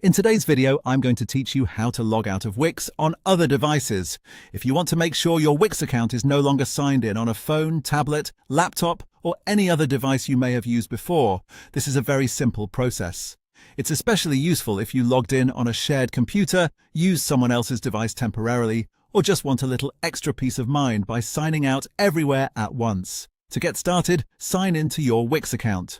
In today's video, I'm going to teach you how to log out of Wix on other devices. If you want to make sure your Wix account is no longer signed in on a phone, tablet, laptop, or any other device you may have used before, this is a very simple process. It's especially useful if you logged in on a shared computer, used someone else's device temporarily, or just want a little extra peace of mind by signing out everywhere at once. To get started, sign into your Wix account.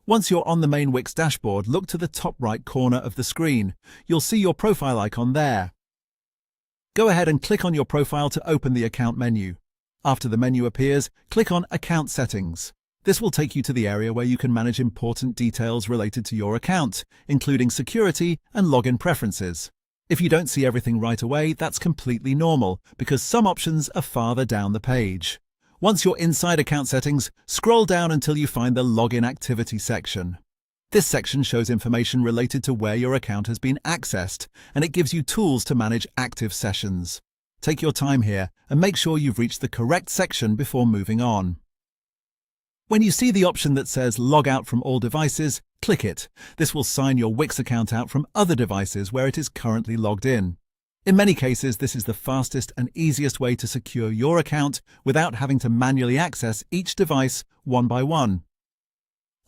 Once you're on the main Wix dashboard, look to the top right corner of the screen. You'll see your profile icon there. Go ahead and click on your profile to open the account menu. After the menu appears, click on Account Settings. This will take you to the area where you can manage important details related to your account, including security and login preferences. If you don't see everything right away, that's completely normal, because some options are farther down the page. Once you're inside Account Settings, scroll down until you find the Login Activity section. This section shows information related to where your account has been accessed, and it gives you tools to manage active sessions. Take your time here and make sure you've reached the correct section before moving on. When you see the option that says Log out from all devices, click it. This will sign your Wix account out from other devices where it is currently logged in. In many cases, this is the fastest and easiest way to secure your account without having to manually access each device one by one.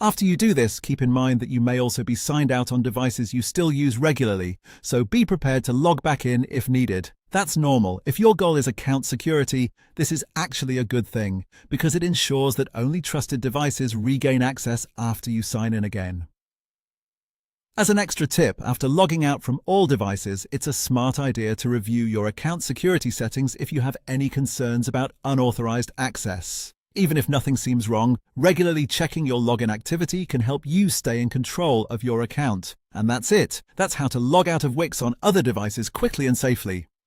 After you do this, keep in mind that you may also be signed out on devices you still use regularly, so be prepared to log back in if needed. That's normal. If your goal is account security, this is actually a good thing, because it ensures that only trusted devices regain access after you sign in again. As an extra tip, after logging out from all devices, it's a smart idea to review your account security settings if you have any concerns about unauthorized access. Even if nothing seems wrong, regularly checking your login activity can help you stay in control of your account. And that's it. That's how to log out of Wix on other devices quickly and safely.